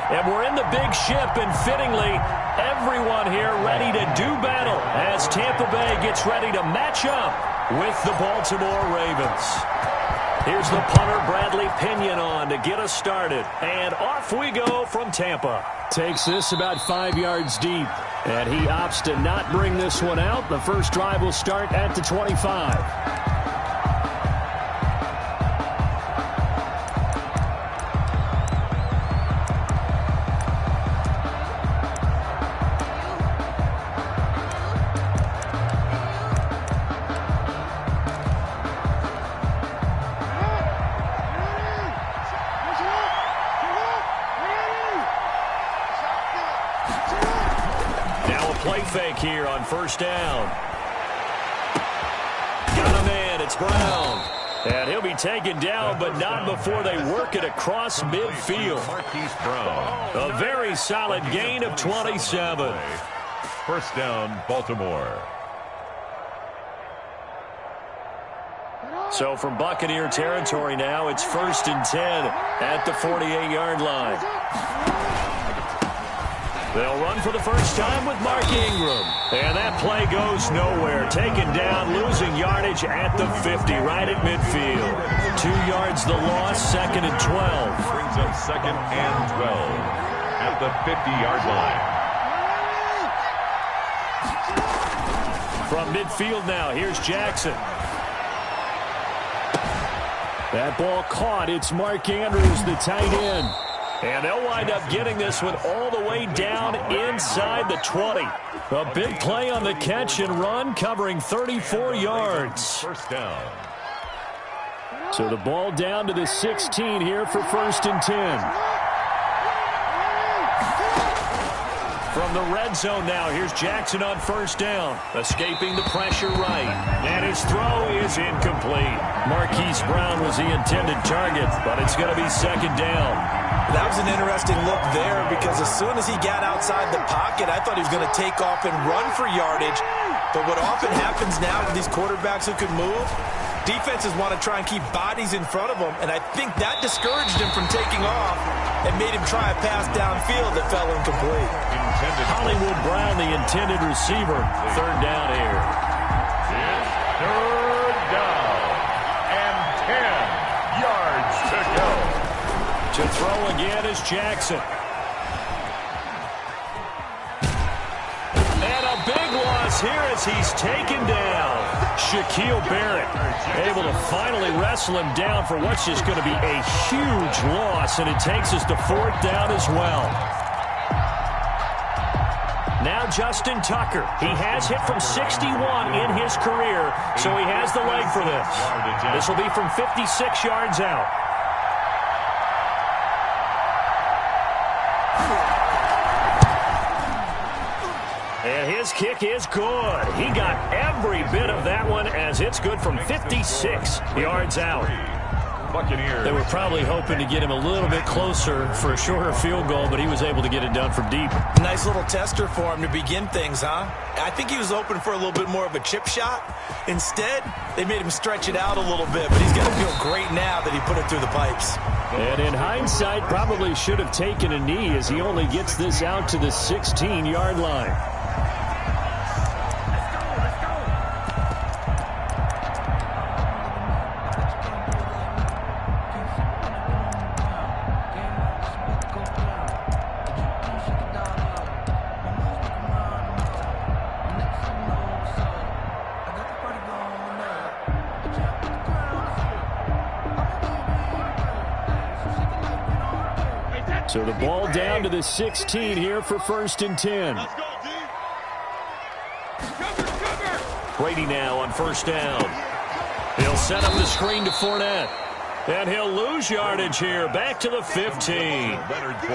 And we're in the big ship, and fittingly, everyone here ready to do battle as Tampa Bay gets ready to match up with the Baltimore Ravens. Here's the punter, Bradley Pinion, on to get us started. And off we go from Tampa. Takes this about 5 yards deep. And he opts to not bring this one out. The first drive will start at the 25. Fake here on first down. Got him in. It's Brown. And he'll be taken down, but not before they work it across midfield. Marquise Brown. A very solid gain of 27. First down, Baltimore. So from Buccaneer territory now, it's 1st and 10 at the 48-yard line. They'll run for the first time with Mark Ingram. And that play goes nowhere. Taken down, losing yardage at the 50, right at midfield. 2 yards the loss, 2nd and 12. Brings up 2nd and 12 at the 50-yard line. From midfield now, here's Jackson. That ball caught. It's Mark Andrews, the tight end. And they'll wind up getting this one all the way down inside the 20. A big play on the catch and run, covering 34 yards. First down. So the ball down to the 16 here for 1st and 10. From the red zone now, here's Jackson on first down. Escaping the pressure right. And his throw is incomplete. Marquise Brown was the intended target, but it's going to be 2nd down. That was an interesting look there because as soon as he got outside the pocket, I thought he was going to take off and run for yardage. But what often happens now with these quarterbacks who can move, defenses want to try and keep bodies in front of them, and I think that discouraged him from taking off and made him try a pass downfield that fell incomplete. Hollywood Brown, the intended receiver. 3rd down here. It's 3rd down and 10 yards to go. To throw again is Jackson. And a big loss here as he's taken down. Shaquille Barrett able to finally wrestle him down for what's just going to be a huge loss, and it takes us to 4th down as well. Now Justin Tucker. He has hit from 61 in his career, so he has the leg for this. This will be from 56 yards out. And his kick is good. He got every bit of that one as it's good from 56 yards out. Buccaneers. They were probably hoping to get him a little bit closer for a shorter field goal, but he was able to get it done from deep. Nice little tester for him to begin things, huh? I think he was open for a little bit more of a chip shot. Instead, they made him stretch it out a little bit, but he's going to feel great now that he put it through the pipes. And in hindsight, probably should have taken a knee as he only gets this out to the 16-yard line. So the ball down to the 16 here for 1st and 10. Brady now on first down. He'll set up the screen to Fournette. And he'll lose yardage here. Back to the 15.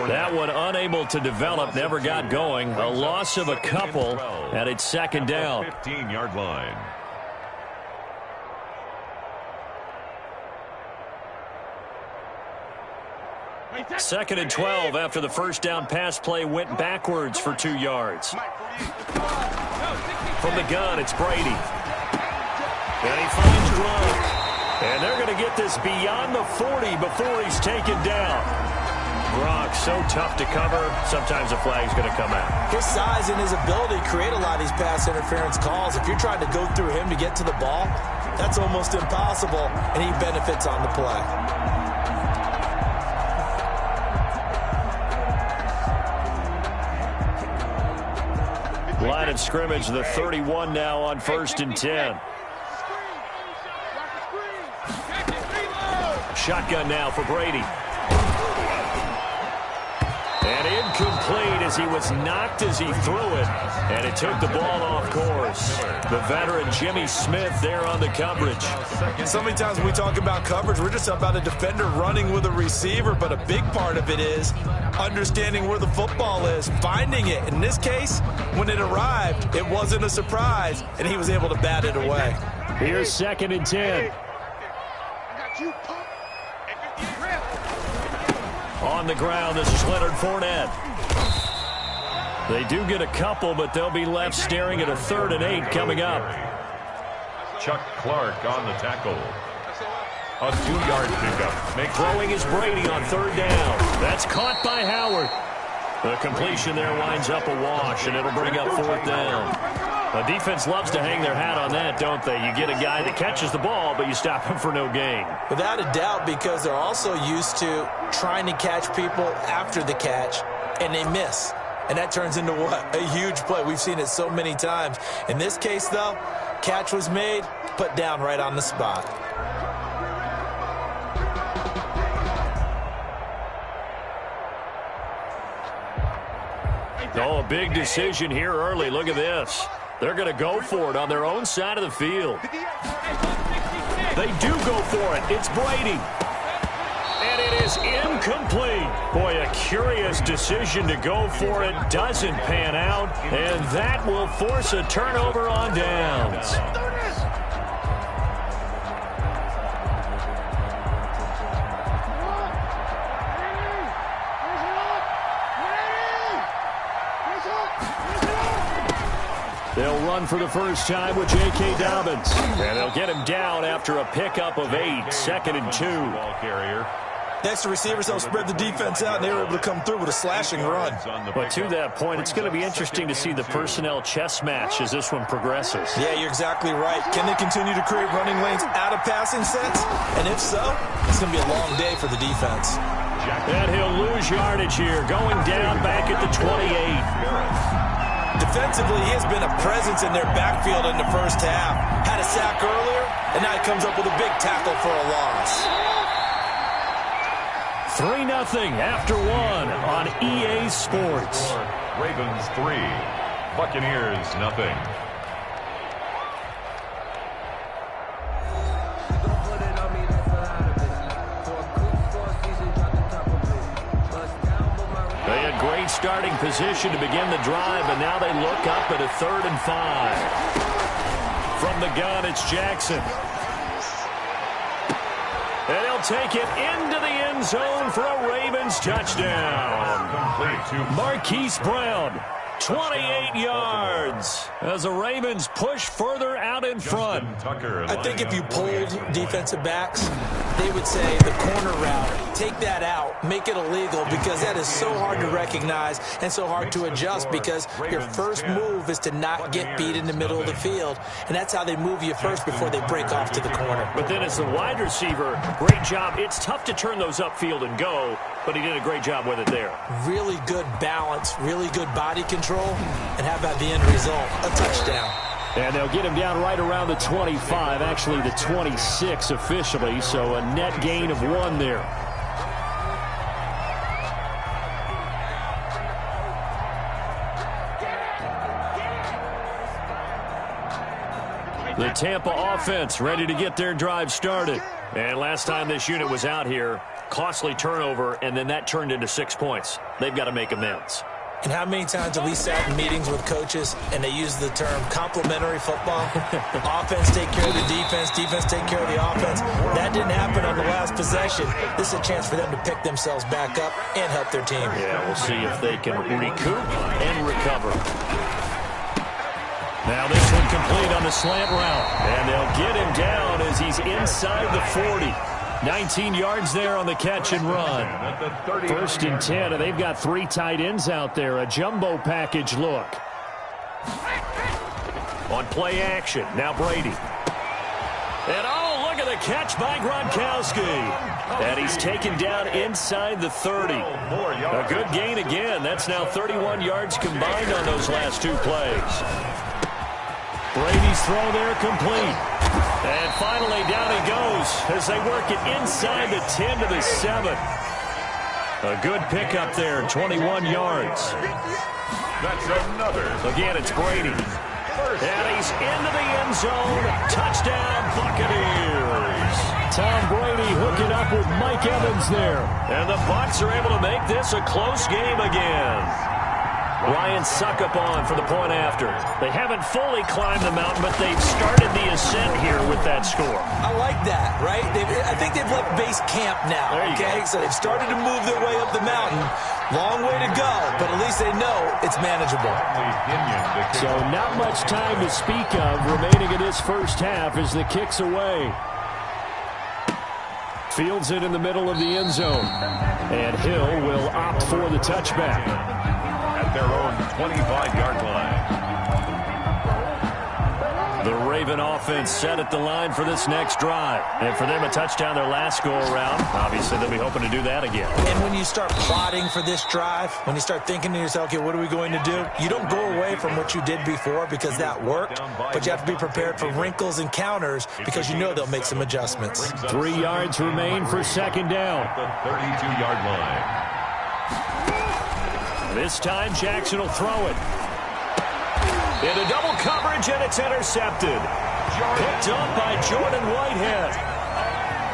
That one unable to develop, never got going. A loss of a couple, and it's 2nd down. 15-yard line. Second and 12 after the first down pass play went backwards for 2 yards. From the gun, it's Brady. And he finds Gronk. And they're going to get this beyond the 40 before he's taken down. Gronk, so tough to cover. Sometimes the flag's going to come out. His size and his ability create a lot of these pass interference calls. If you're trying to go through him to get to the ball, that's almost impossible, and he benefits on the play. Line of scrimmage, the 31 now on 1st and 10. Shotgun now for Brady. And incomplete as he was knocked as he threw it. And it took the ball off course. The veteran Jimmy Smith there on the coverage. So many times when we talk about coverage, we're just about a defender running with a receiver. But a big part of it is understanding where the football is, finding it. In this case, when it arrived, it wasn't a surprise, and he was able to bat it away. Here's 2nd and 10. On the ground, this is Leonard Fournette. They do get a couple, but they'll be left staring at a 3rd and 8 coming up. Chuck Clark on the tackle. A 2-yard pickup. Throwing is Brady on 3rd down. That's caught by Howard. The completion there winds up a wash, and it'll bring up 4th down. The defense loves to hang their hat on that, don't they? You get a guy that catches the ball, but you stop him for no gain. Without a doubt, because they're also used to trying to catch people after the catch, and they miss. And that turns into what? A huge play. We've seen it so many times. In this case, though, catch was made, put down right on the spot. Oh, a big decision here early. Look at this. They're going to go for it on their own side of the field. They do go for it. It's Brady. And it is incomplete. Boy, a curious decision to go for it. Doesn't pan out. And that will force a turnover on downs. They'll run for the first time with J.K. Dobbins. And they'll get him down after a pickup of 8. 2nd and 2. Ball carrier. Next, the receivers help spread the defense out, and they were able to come through with a slashing run. But to that point, it's going to be interesting to see the personnel chess match as this one progresses. Yeah, you're exactly right. Can they continue to create running lanes out of passing sets? And if so, it's going to be a long day for the defense. And he'll lose yardage here, going down back at the 28. Defensively, he has been a presence in their backfield in the first half. Had a sack earlier, and now he comes up with a big tackle for a loss. 3-0 after 1 on EA Sports. Ravens 3, Buccaneers 0. They had great starting position to begin the drive, and now they look up at a 3rd and 5. From the gun, it's Jackson. And he'll take it into the end zone for a Ravens touchdown. Complete to Marquise Brown, 28 yards as the Ravens push further out in front. I think if you polled defensive backs, they would say the corner route, take that out, make it illegal, because that is so hard to recognize and so hard to adjust, because your first move is to not get beat in the middle of the field, and that's how they move you first before they break off to the corner. But then as the wide receiver, great job. It's tough to turn those upfield and go, but he did a great job with it there. Really good balance, really good body control, and how about the end result? A touchdown. And they'll get him down right around the 25, actually the 26 officially, so a net gain of 1 there. The Tampa offense ready to get their drive started. And last time this unit was out here, costly turnover, and then that turned into 6 points. They've got to make amends. And how many times have we sat in meetings with coaches and they use the term complementary football? Offense take care of the defense, defense take care of the offense. That didn't happen on the last possession. This is a chance for them to pick themselves back up and help their team. Yeah, we'll see if they can recoup and recover. Now this one complete on the slant route. And they'll get him down as he's inside the 40. 19 yards there on the catch and run. First and 10, and they've got 3 tight ends out there. A jumbo package look. On play action, now Brady. And oh, look at the catch by Gronkowski. And he's taken down inside the 30. A good gain again. That's now 31 yards combined on those last 2 plays. Brady's throw there complete. And finally down he goes as they work it inside the 10 to the 7. A good pickup there, 21 yards. That's another. Again, it's Brady. And he's into the end zone. Touchdown, Buccaneers. Tom Brady hooking up with Mike Evans there. And the Bucs are able to make this a close game again. Ryan Succop on for the point after. They haven't fully climbed the mountain, but they've started the ascent here with that score. I like that, right? I think they've left base camp now, okay? So they've started to move their way up the mountain. Long way to go, but at least they know it's manageable. So not much time to speak of remaining in this first half as the kick's away. Fields it in the middle of the end zone. And Hill will opt for the touchback. Their own 25-yard line. The Raven offense set at the line for this next drive. And for them, a touchdown their last go-around. Obviously, they'll be hoping to do that again. And when you start plotting for this drive, when you start thinking to yourself, okay, what are we going to do? You don't go away from what you did before because that worked, but you have to be prepared for wrinkles and counters because you know they'll make some adjustments. 3 yards remain for second down. The 32-yard line. This time, Jackson will throw it. Into double coverage, and it's intercepted. Picked up by Jordan Whitehead.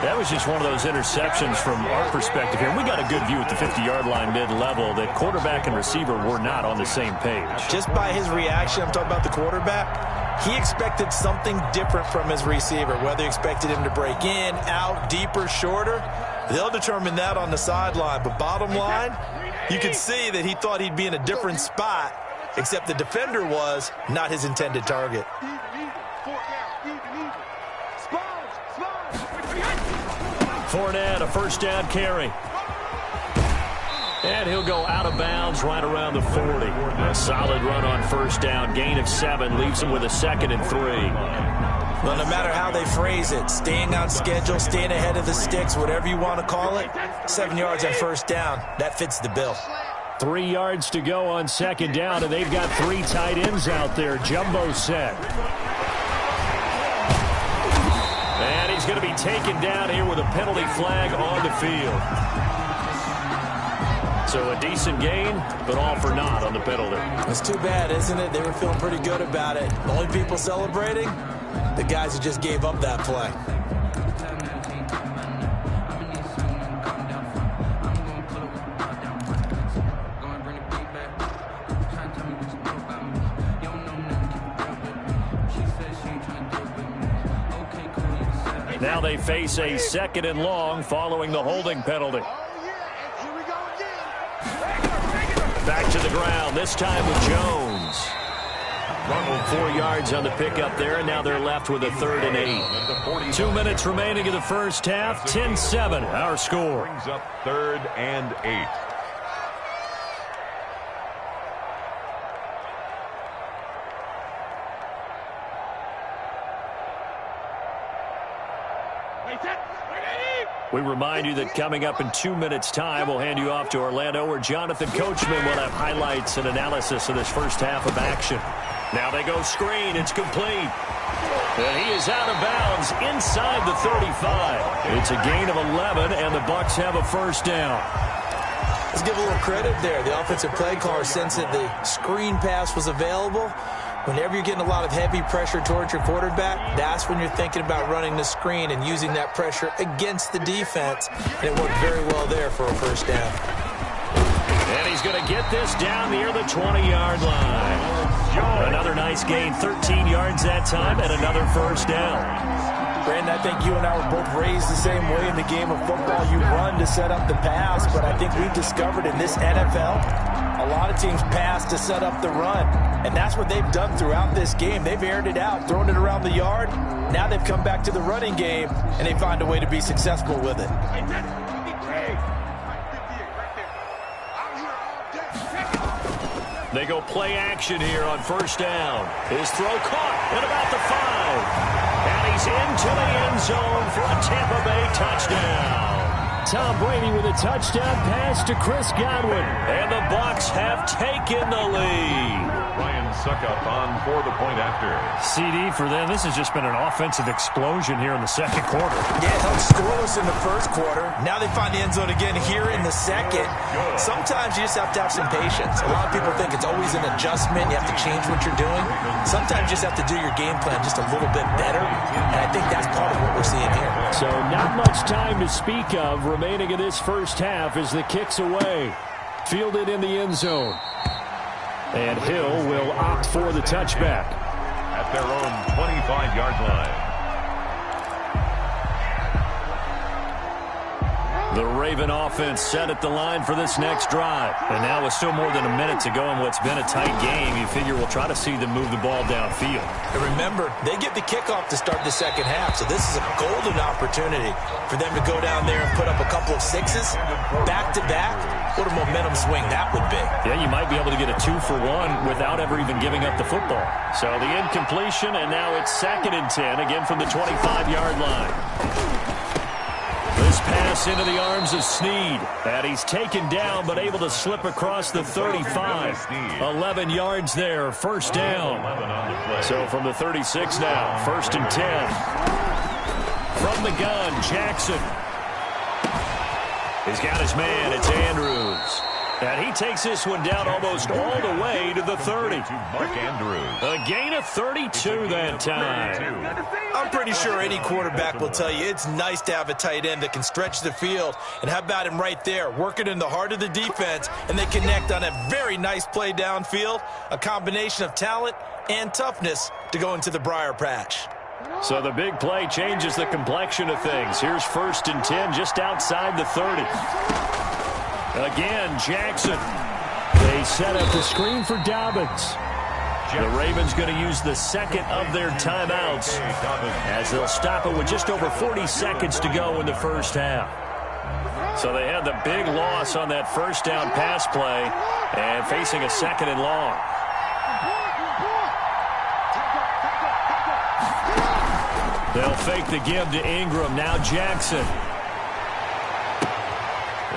That was just one of those interceptions from our perspective here. We got a good view at the 50-yard line mid-level that quarterback and receiver were not on the same page. Just by his reaction, I'm talking about the quarterback, he expected something different from his receiver, whether he expected him to break in, out, deeper, shorter. They'll determine that on the sideline. But bottom line, you can see that he thought he'd be in a different spot, except the defender was not his intended target. Fournette, a first down carry. And he'll go out of bounds right around the 40. A solid run on first down. Gain of 7 leaves him with a 2nd and 3. Well, no matter how they phrase it, staying on schedule, staying ahead of the sticks, whatever you want to call it, 7 yards on first down, that fits the bill. 3 yards to go on second down, and they've got 3 tight ends out there. Jumbo set. And he's going to be taken down here with a penalty flag on the field. So a decent gain, but all for naught on the penalty. It's too bad, isn't it? They were feeling pretty good about it. The only people celebrating, the guys who just gave up that play. Now they face a 2nd and long following the holding penalty. Back to the ground, this time with Jones. 4 yards on the pickup there, and now they're left with a 3rd and 8. 2 minutes remaining in the first half, 10-7, our score. Brings up 3rd and 8. We remind you that coming up in 2 minutes' time, we'll hand you off to Orlando, where Jonathan Coachman will have highlights and analysis of this first half of action. Now they go screen. It's complete. And he is out of bounds inside the 35. It's a gain of 11, and the Bucs have a first down. Let's give a little credit there. The offensive play caller sensed that the screen pass was available. Whenever you're getting a lot of heavy pressure towards your quarterback, that's when you're thinking about running the screen and using that pressure against the defense. And it worked very well there for a first down. And he's going to get this down near the 20-yard line. Another nice gain, 13 yards that time, and another first down. Brandon, I think you and I were both raised the same way in the game of football. You run to set up the pass, but I think we've discovered in this NFL, a lot of teams pass to set up the run. And that's what they've done throughout this game. They've aired it out, thrown it around the yard. Now they've come back to the running game, and they find a way to be successful with it. They go play action here on first down. His throw caught at about the 5. And he's into the end zone for a Tampa Bay touchdown. Tom Brady with a touchdown pass to Chris Godwin. And the Bucs have taken the lead. Ryan Suckup on for the point after. CD for them. This has just been an offensive explosion here in the second quarter. Yeah, held scoreless in the first quarter. Now they find the end zone again here in the second. Sometimes you just have to have some patience. A lot of people think it's always an adjustment. You have to change what you're doing. Sometimes you just have to do your game plan just a little bit better. And I think that's part of what we're seeing here. So not much time to speak of remaining in this first half as the kick's away. Fielded in the end zone. And Hill will opt for the touchback. At their own 25-yard line. The Raven offense set at the line for this next drive. And now with still more than a minute to go in what's been a tight game, you figure we'll try to see them move the ball downfield. And remember, they get the kickoff to start the second half, so this is a golden opportunity for them to go down there and put up a couple of sixes back-to-back. What a momentum swing that would be. Yeah, you might be able to get a 2-for-1 without ever even giving up the football. So the incompletion, and now it's 2nd and 10, again from the 25-yard line. This pass into the arms of Snead. And he's taken down, but able to slip across the 35. 11 yards there, first down. So from the 36 now, 1st and 10. From the gun, Jackson. He's got his man, it's Andrews. And he takes this one down almost all the way to the 30. Mark Andrews. A gain of 32 that time. I'm pretty sure any quarterback will tell you it's nice to have a tight end that can stretch the field. And how about him right there, working in the heart of the defense, and they connect on a very nice play downfield, a combination of talent and toughness to go into the briar patch. So the big play changes the complexion of things. Here's 1st and 10 just outside the 30. Again, Jackson. They set up the screen for Dobbins. The Ravens going to use the second of their timeouts as they'll stop it with just over 40 seconds to go in the first half. So they had the big loss on that first down pass play and facing a 2nd and long. They'll fake the give to Ingram. Now Jackson.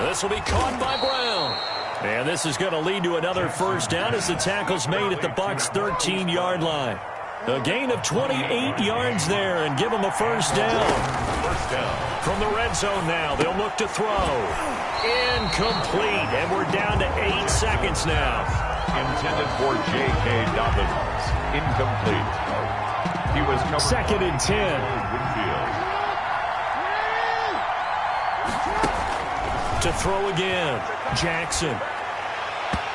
This will be caught by Brown. And this is going to lead to another first down as the tackle's made at the Bucs' 13-yard line. A gain of 28 yards there and give them a first down. First down. From the red zone now, they'll look to throw. Incomplete, and we're down to 8 seconds now. Intended for J.K. Dobbins. Incomplete. He was covered. 2nd and 10. Winfield. To throw again, Jackson.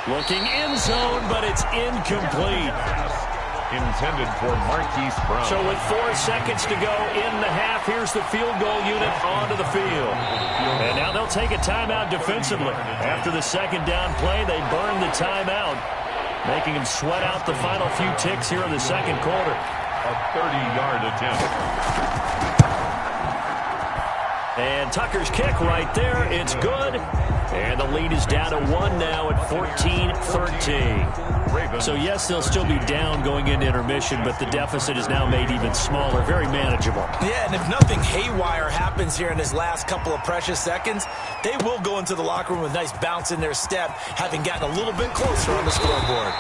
Looking end zone, but it's incomplete. Intended for Marquise Brown. So with 4 seconds to go in the half, here's the field goal unit onto the field. And now they'll take a timeout defensively. After the second down play, they burn the timeout, making them sweat out the final few ticks here in the second quarter. A 30-yard attempt. And Tucker's kick right there. It's good. And the lead is down to 1 now at 14-13. So, yes, they'll still be down going into intermission, but the deficit is now made even smaller. Very manageable. Yeah, and if nothing haywire happens here in his last couple of precious seconds, they will go into the locker room with a nice bounce in their step, having gotten a little bit closer on the scoreboard.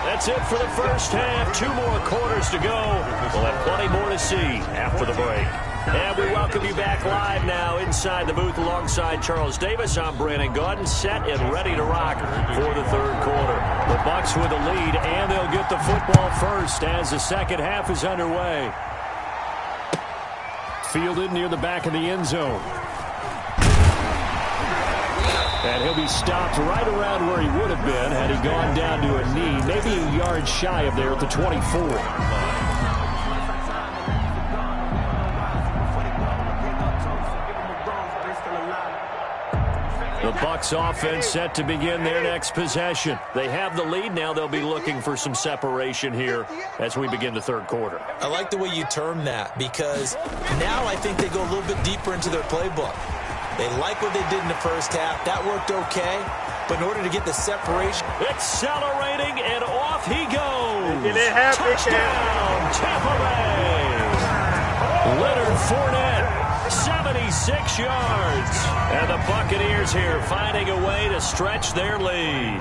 That's it for the first half. 2 more quarters to go. We'll have plenty more to see after the break. And we welcome you back live now inside the booth alongside Charles Davis. I'm Brandon Gaudin, set and ready to rock for the third quarter. The Bucs with the lead, and they'll get the football first as the second half is underway. Fielded near the back of the end zone. And he'll be stopped right around where he would have been had he gone down to a knee, maybe a yard shy of there at the 24. The Bucs offense set to begin their next possession. They have the lead. Now they'll be looking for some separation here as we begin the third quarter. I like the way you term that because now I think they go a little bit deeper into their playbook. They like what they did in the first half. That worked okay. But in order to get the separation... Accelerating, and off he goes. Touchdown, Tampa Bay. Leonard Fournette, 76 yards. And the Buccaneers here finding a way to stretch their lead.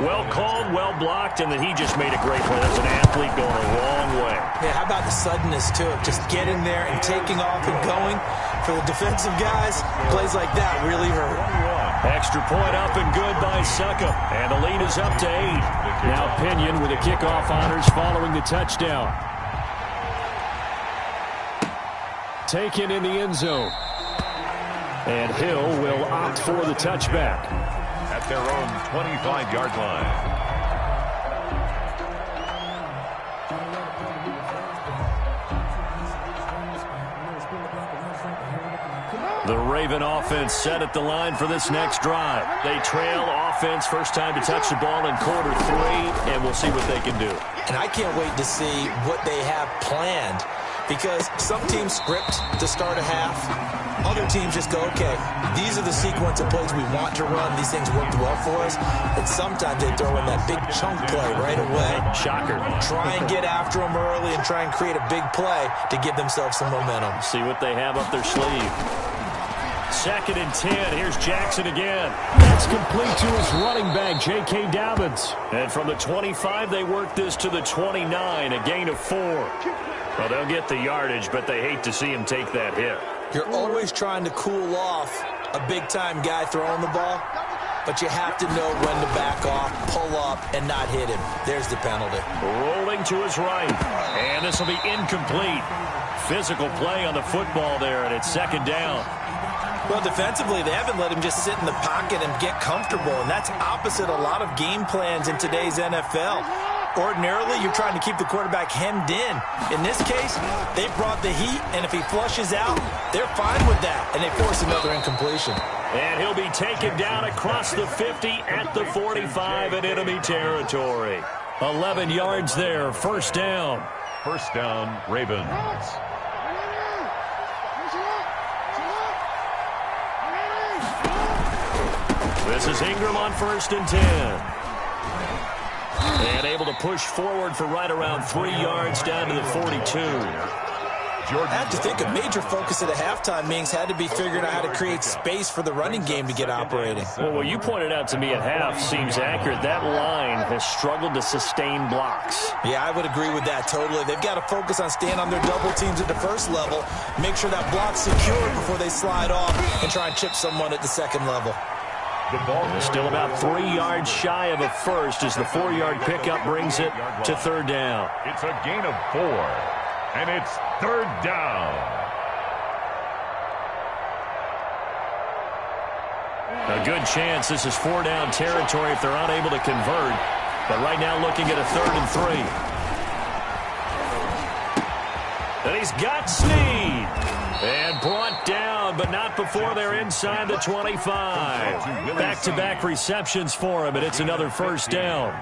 Well called, well blocked, and then he just made a great play. That's an athlete going a long way. Yeah, how about the suddenness to it? Just getting there and taking off and going. For the defensive guys, plays like that really hurt. Extra point up and good by Succop. And the lead is up to 8. Now Pinion with the kickoff honors following the touchdown. Taken in the end zone. And Hill will opt for the touchback. At their own 25-yard line. The Raven offense set at the line for this next drive. They trail offense, first time to touch the ball in quarter 3, and we'll see what they can do. And I can't wait to see what they have planned because some teams script to start a half. Other teams just go, okay, these are the sequence of plays we want to run. These things worked well for us. And sometimes they throw in that big chunk play right away. Shocker. Try and get after them early and try and create a big play to give themselves some momentum. See what they have up their sleeve. 2nd and 10. Here's Jackson again. That's complete to his running back, J.K. Dobbins. And from the 25, they work this to the 29, a gain of 4. Well, they'll get the yardage, but they hate to see him take that hit. You're always trying to cool off a big-time guy throwing the ball, but you have to know when to back off, pull up, and not hit him. There's the penalty. Rolling to his right, and this will be incomplete. Physical play on the football there, and it's 2nd down. Well, defensively, they haven't let him just sit in the pocket and get comfortable, and that's opposite a lot of game plans in today's NFL. Ordinarily, you're trying to keep the quarterback hemmed in. In this case, they brought the heat, and if he flushes out, they're fine with that, and they force another incompletion. And he'll be taken down across the 50 at the 45 in enemy territory. 11 yards there, 1st down. 1st down, Ravens. This is Ingram on 1st and 10. And able to push forward for right around 3 yards down to the 42. I have to think a major focus at a halftime means had to be figuring out how to create space for the running game to get operating. Well, what you pointed out to me at half seems accurate. That line has struggled to sustain blocks. Yeah, I would agree with that totally. They've got to focus on staying on their double teams at the first level, make sure that block's secured before they slide off and try and chip someone at the 2nd level. The ball is still about 3 yards shy of a first as the 4-yard pickup brings it to 3rd down. It's a gain of 4, and it's 3rd down. A good chance this is 4-down territory if they're unable to convert. But right now looking at a 3rd and 3. And he's got Snead. And brought down, but not before they're inside the 25. Back-to-back receptions for him, and it's another 1st down.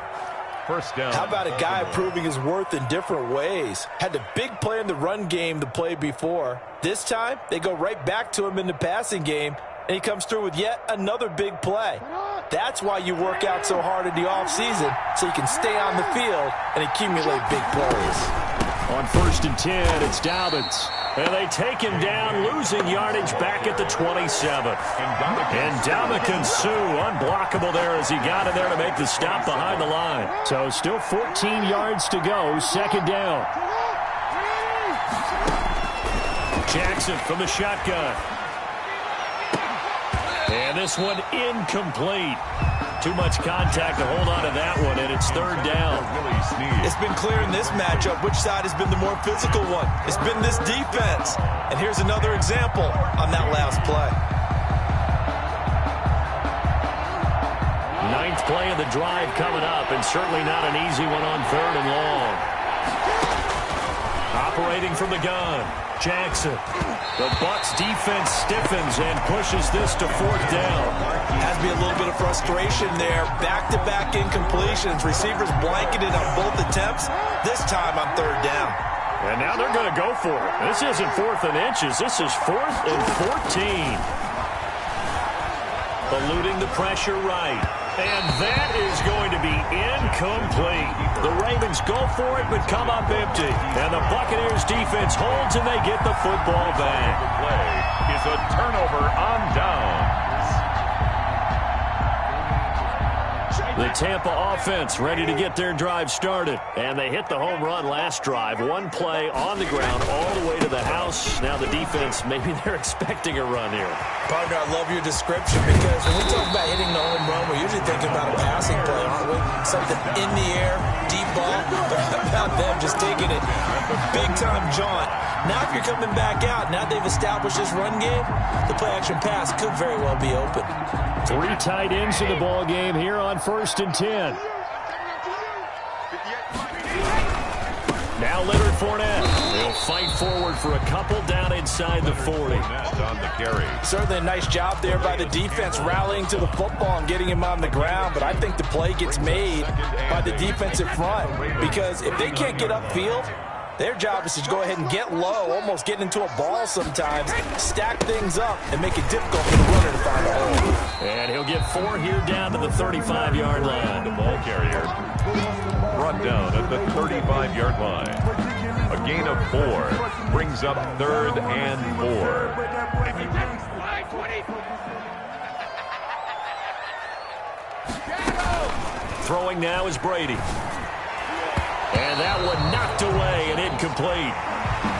1st down. How about a guy proving his worth in different ways? Had the big play in the run game the play before. This time, they go right back to him in the passing game, and he comes through with yet another big play. That's why you work out so hard in the offseason, so you can stay on the field and accumulate big plays. On 1st and 10, it's Dobbins. And they take him down, losing yardage back at the 27. And Ndamukong Suh, unblockable there as he got in there to make the stop behind the line. So still 14 yards to go, 2nd down. Jackson from the shotgun. And this one incomplete. Too much contact to hold on to that one, and it's 3rd down. It's been clear in this matchup which side has been the more physical one. It's been this defense. And here's another example on that last play. 9th play of the drive coming up, and certainly not an easy one on 3rd and long. Operating from the gun, Jackson. The Bucs defense stiffens and pushes this to 4th down. Has to be a little bit of frustration there. Back-to-back incompletions. Receivers blanketed on both attempts, this time on 3rd down. And now they're going to go for it. This isn't 4th and inches. This is 4th and 14. Eluding the pressure right. And that is going to be incomplete. The Ravens go for it but come up empty. And the Buccaneers defense holds and they get the football back. The play is a turnover on downs. The Tampa offense ready to get their drive started. And they hit the home run last drive. One play on the ground all the way to the house. Now the defense, maybe they're expecting a run here. Partner, I love your description because when we talk about hitting the home run, we're usually thinking about a passing play, aren't we? Something in the air, deep ball. But how about them just taking it big-time jaunt? Now if you're coming back out, now they've established this run game, the play-action pass could very well be open. 3 tight ends in the ball game here on 1st and 10. Now Leonard Fournette. He'll fight forward for a couple down inside the 40. On the carry. Certainly a nice job there by the defense rallying to the football and getting him on the ground. But I think the play gets made by the defensive front because if they can't get upfield, their job is to go ahead and get low, almost get into a ball sometimes, stack things up, and make it difficult for the runner to find a hole. And he'll get 4 here down to the 35-yard line. The ball carrier brought down at the 35-yard line. A gain of 4 brings up 3rd and 4. Throwing now is Brady. And that one knocked away and incomplete.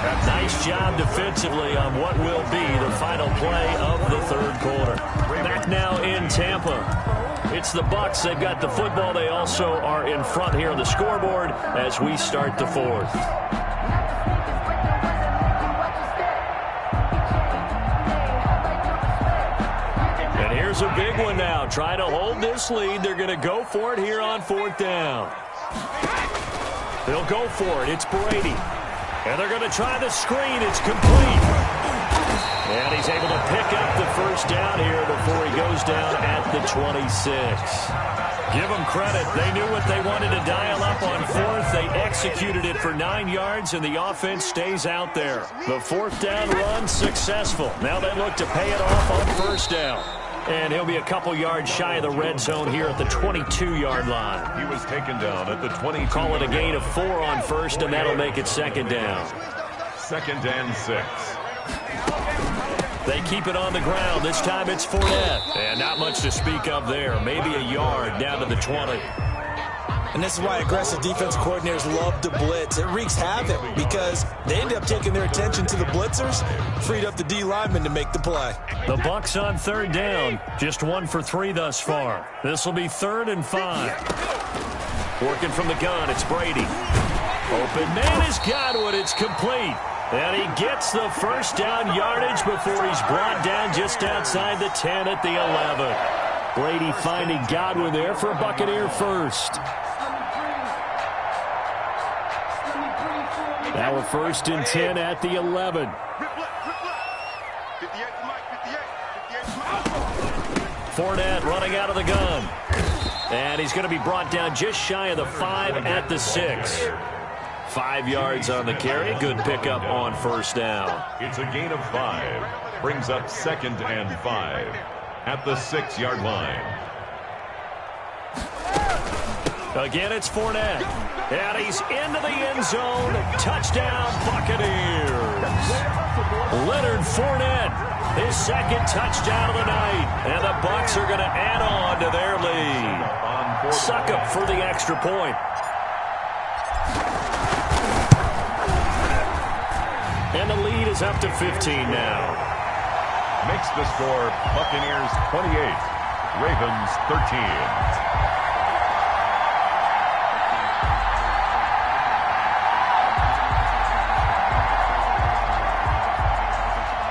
A nice job defensively on what will be the final play of the 3rd quarter. Back now in Tampa. It's the Bucs. They've got the football. They also are in front here on the scoreboard as we start the 4th. And here's a big one now. Trying to hold this lead. They're going to go for it here on 4th down. They'll go for it. It's Brady. And they're going to try the screen. It's complete. And he's able to pick up the 1st down here before he goes down at the 26. Give them credit. They knew what they wanted to dial up on 4th. They executed it for 9 yards, and the offense stays out there. The 4th down run successful. Now they look to pay it off on 1st down. And he'll be a couple yards shy of the red zone here at the 22-yard line. He was taken down at the 22. Call it a gain of 4 on 1st, and that'll make it 2nd down. 2nd and 6. They keep it on the ground. This time it's Fournette. And not much to speak of there. Maybe a yard down to the 20. And this is why aggressive defense coordinators love to blitz. It wreaks havoc because they end up taking their attention to the blitzers, freed up the D linemen to make the play. The Bucs on 3rd down. Just 1 for 3 thus far. This will be 3rd and 5. Working from the gun, it's Brady. Open man is Godwin. It's complete. And he gets the 1st down yardage before he's brought down just outside the 10 at the 11. Brady finding Godwin there for a Buccaneer 1st. Now a 1st and 10 at the 11. Fournette running out of the gun. And he's going to be brought down just shy of the 5 at the 6. 5 yards on the carry. Good pickup on 1st down. It's a gain of 5. Brings up 2nd and 5 at the 6-yard line. Again, it's Fournette. And he's into the end zone. Touchdown, Buccaneers. Leonard Fournette, his 2nd touchdown of the night. And the Bucs are going to add on to their lead. Suck up for the extra point. And the lead is up to 15 now. Makes the score Buccaneers 28, Ravens 13.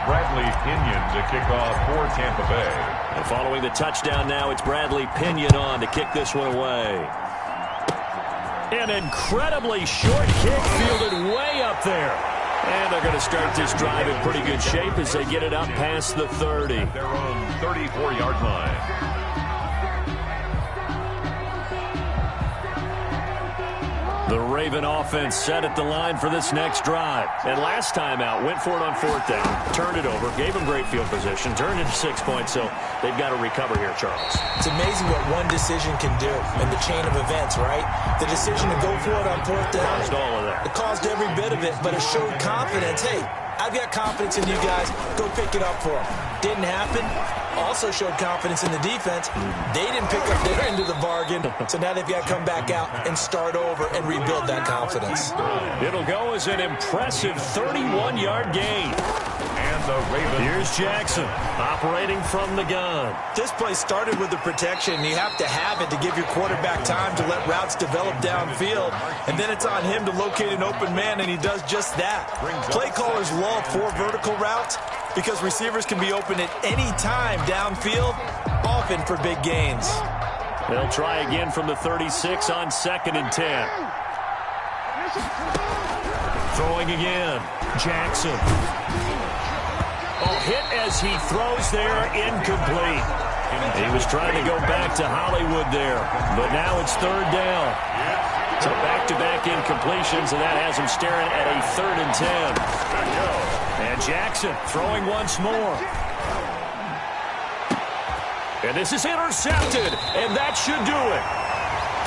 Bradley Pinion to kick off for Tampa Bay. And following the touchdown now, it's Bradley Pinion on to kick this one away. An incredibly short kick fielded way up there. And they're going to start this drive in pretty good shape as they get it up past the 30. Their own 34-yard line. The Raven offense set at the line for this next drive. And last time out, went for it on 4th down, turned it over, gave them great field position, turned into 6 points, so they've got to recover here, Charles. It's amazing what one decision can do in the chain of events, right? The decision to go for it on 4th down. Caused all of that. It caused every bit of it, but it showed confidence. Hey, I've got confidence in you guys. Go pick it up for them. Didn't happen. Also showed confidence in the defense. They didn't pick up their end of the bargain, so now they've got to come back out and start over and rebuild that confidence. It'll go as an impressive 31-yard gain. And the Ravens. Here's Jackson operating from the gun. This play started with the protection. You have to have it to give your quarterback time to let routes develop downfield. And then it's on him to locate an open man, and he does just that. Play callers love 4 vertical routes because receivers can be open at any time downfield, often for big gains. They'll try again from the 36 on 2nd and 10. Throwing again. Jackson. Hit as he throws there, incomplete. He was trying to go back to Hollywood there, but now it's 3rd down. So back-to-back incompletions, and that has him staring at a 3rd and 10. And Jackson throwing once more. And this is intercepted, and that should do it.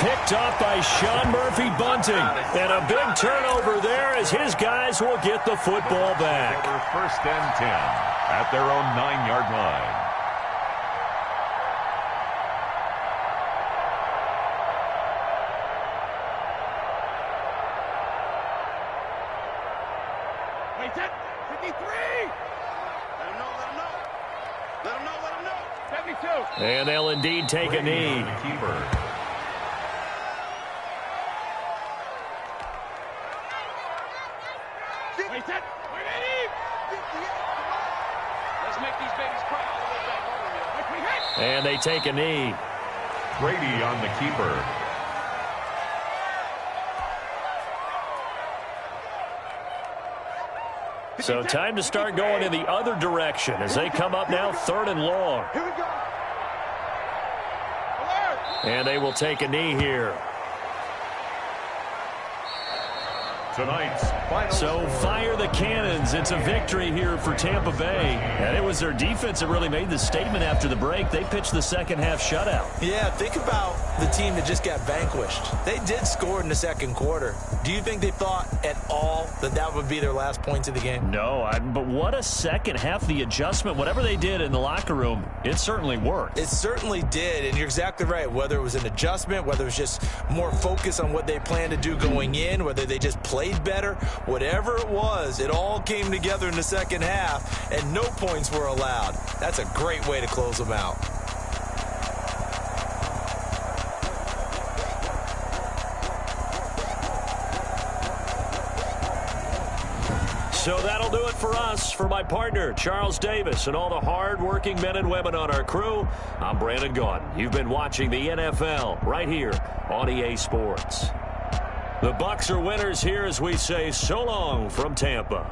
Picked up by Sean Murphy-Bunting. And a big turnover there as his guys will get the football back. 1st and 10 at their own 9-yard line. Wait, 53! Let him know, let him know. Let him know, let him know. 72. And they'll indeed take a knee. Keeper. Wait, that. Let's make these babies cry all the way back home. And they take a knee. Brady on the keeper. So time to start going in the other direction as they come up now 3rd and long. Here we go. And they will take a knee here. Tonight's final So score. fire the cannons. It's a victory here for Tampa Bay. And it was their defense that really made the statement after the break. They pitched the second half shutout. Yeah, think about the team that just got vanquished. They did score in the 2nd quarter. Do you think they thought at all that that would be their last points of the game? No, but what a second half. The adjustment, whatever they did in the locker room, it certainly worked. It certainly did, and you're exactly right. Whether it was an adjustment, whether it was just more focus on what they planned to do going in, whether they just played better, whatever it was, it all came together in the second half, and no points were allowed. That's a great way to close them out. So that'll do it for us. For my partner, Charles Davis, and all the hard-working men and women on our crew, I'm Brandon Gaudin. You've been watching the NFL right here on EA Sports. The Bucs are winners here as we say so long from Tampa.